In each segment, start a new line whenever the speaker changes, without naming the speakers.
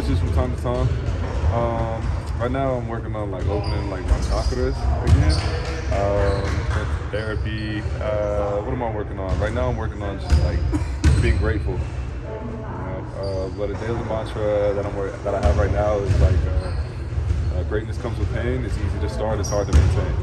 switches from time to time. Right now I'm working on like opening like my chakras again. Therapy. What am I working on? Right now I'm working on just like being grateful. But a daily mantra that I have right now is like greatness comes with pain. It's easy to start. It's hard to maintain.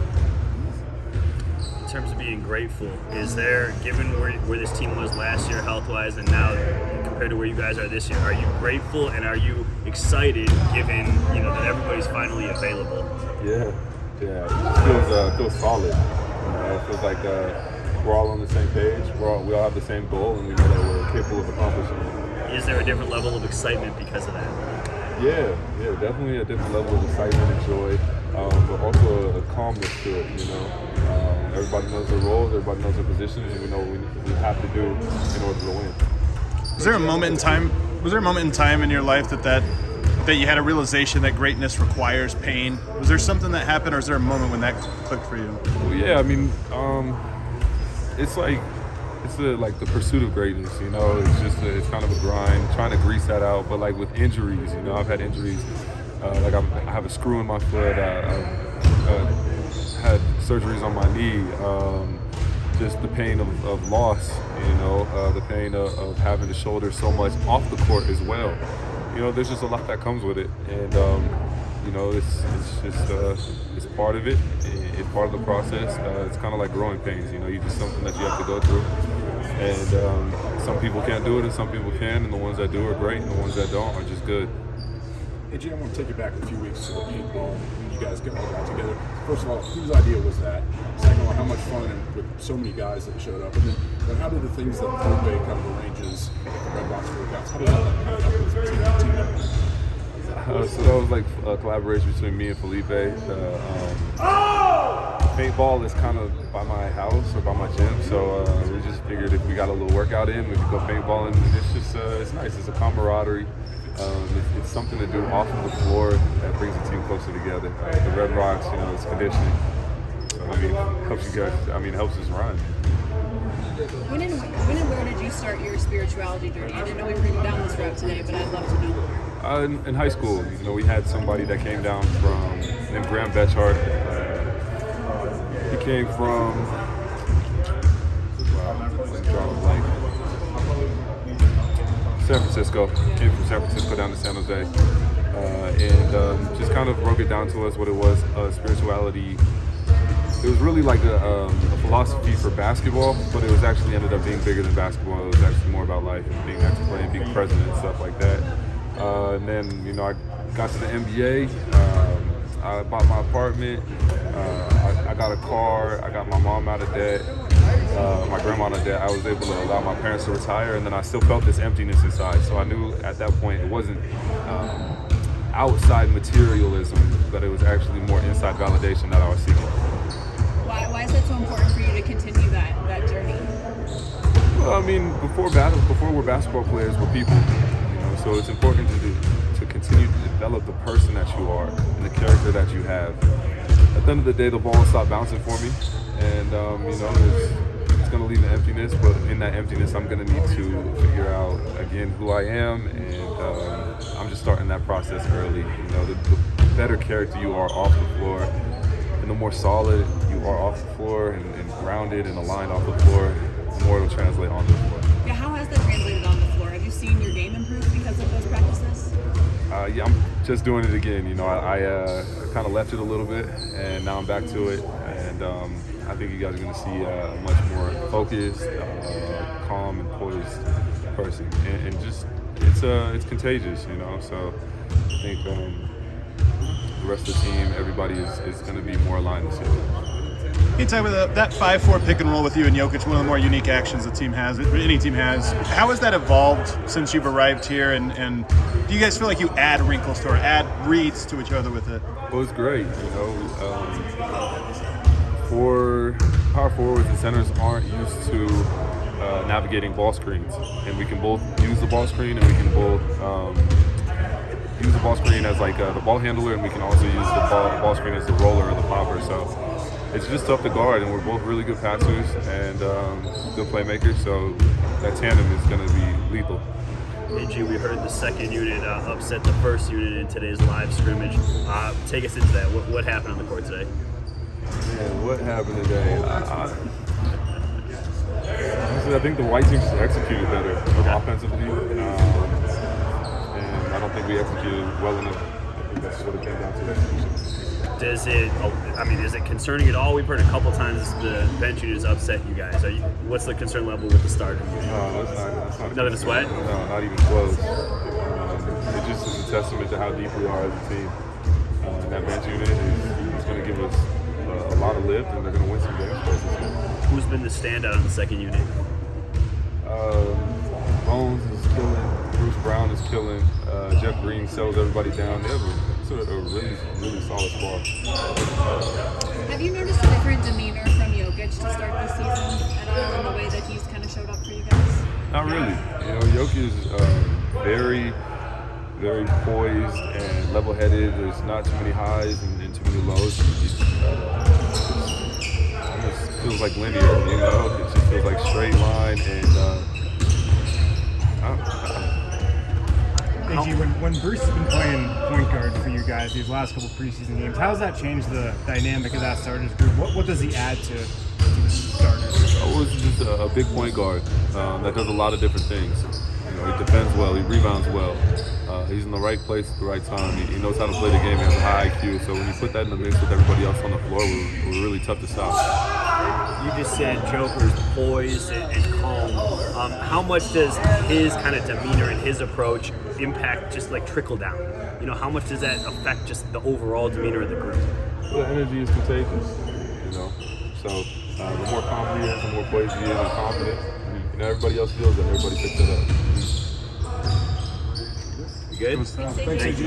In terms of being grateful, is there, given where this team was last year health-wise and now compared to where you guys are this year, are you grateful and are you excited given that everybody's finally available?
Yeah. It feels solid. It feels like we're all on the same page. We all have the same goal, and we know that we're capable of accomplishing it.
Is there a different level of excitement because of that?
Yeah, definitely a different level of excitement and joy, but also a calmness to it. Everybody knows their roles, everybody knows their positions, and we know what we have to do in order to win.
Was there a moment in time in your life that you had a realization that greatness requires pain? Was there something that happened, or is there a moment when that clicked for you?
Well, yeah, I mean, it's like the pursuit of greatness. It's kind of a grind, trying to grease that out. But like with injuries, I've had injuries. I have a screw in my foot. I've had surgeries on my knee. Just the pain of loss. The pain of having to shoulder so much off the court as well. There's just a lot that comes with it, and it's part of it. It's part of the process. It's kind of like growing pains. It's just something that you have to go through, and some people can't do it, and some people can, and the ones that do are great, and the ones that don't are just good.
AJ, I want to take you back a few weeks to the paintball when you guys all got together. First of all, whose idea was that? Second of all, how much fun, and with so many guys that showed up, and then how did the things that Felipe kind of arranges, like the Red Box workouts, how did that kind of help with the team effort?
So that was like a collaboration between me and Felipe. Paintball is kind of by my house or by my gym, so we just figured if we got a little workout in, we could go paintballing. It's just it's nice. It's a camaraderie. It's something to do off of the floor that brings the team closer together. The Red Rocks, it's conditioning. So, helps you guys. It helps us run.
When and where did you start your spirituality journey? I didn't know we were going to go down this route today, but I'd love to know.
In high school, we had somebody that came down named Graham Betchart. He came from, San Francisco. Came from San Francisco down to San Jose, and just kind of broke it down to us what it was. Spirituality. It was really like a philosophy for basketball, but it was actually ended up being bigger than basketball. It was actually more about life and being active, playing, being present, and stuff like that. And then, I got to the NBA. I bought my apartment. I got a car. I got my mom out of debt. My grandma out of debt. I was able to allow my parents to retire, and then I still felt this emptiness inside. So I knew at that point it wasn't outside materialism, but it was actually more inside validation that I was seeking.
Why is that so important for you to continue that journey?
Well, before we're basketball players, we're people. So it's important to continue to develop the person that you are and the character that you have. At the end of the day, the ball will stop bouncing for me, and it's going to leave an emptiness. But in that emptiness, I'm going to need to figure out again who I am, and I'm just starting that process early. The better character you are off the floor, and the more solid you are off the floor and grounded and aligned off the floor, the more it'll translate on the floor.
Yeah, how has that translated on the floor? Have you seen your game improve because of those practices?
Yeah, I'm just doing it again. I kind of left it a little bit, and now I'm back to it. And I think you guys are going to see a much more focused, calm, and poised person. And just it's contagious, So I think the rest of the team, everybody is going to be more aligned this year.
Can you talk about that 5-4 pick and roll with you and Jokic, one of the more unique actions the team has, any team has. How has that evolved since you've arrived here, and do you guys feel like you add wrinkles to or add reads to each other with it?
Well, it's great, for power forwards and centers aren't used to navigating ball screens, and we can both use the ball screen, and we can both use the ball screen as like the ball handler, and we can also use the ball screen as the roller or the popper. So it's just tough to guard, and we're both really good passers and good playmakers, so that tandem is going to be lethal.
AG, we heard the second unit upset the first unit in today's live scrimmage. Take us into that. What happened on the court today?
Man, what happened today? Honestly, I think the white team just executed better offensively, and I don't think we executed well enough. I think that's what it came down to.
Is it concerning at all? We've heard a couple times the bench unit has upset you guys. What's the concern level with the starter?
No, that's not
Nothing to sweat?
No, not even close. It just is a testament to how deep we are as a team. That bench unit is going to give us a lot of lift, and they're going to win some games for us this year.
Who's been the standout on the second unit?
Bones is killing. Bruce Brown is killing. Jeff Green sells everybody down. They have a really, really solid squad.
Have you noticed a different demeanor from Jokic to start this season at all in the way that he's kind of showed up for you guys?
Not really. Jokic is very, very poised and level-headed. There's not too many highs and too many lows. It almost feels like linear, It just feels like straight line, and
AG, when Bruce has been playing point guard for you guys these last couple preseason games, how has that changed the dynamic of that starters group? What does he add to the starters?
He's just a big point guard that does a lot of different things. He defends well, he rebounds well. He's in the right place at the right time. He knows how to play the game. He has a high IQ. So when you put that in the mix with everybody else on the floor, we're really tough to stop.
You just said Joker's poised and calm. How much does his kind of demeanor and his approach impact just like trickle down? How much does that affect just the overall demeanor of the group?
Well, the energy is contagious, So the more calm he is, the more poised he is and confident. Everybody else feels it. Everybody picks it up.
You good?
Thanks, AG.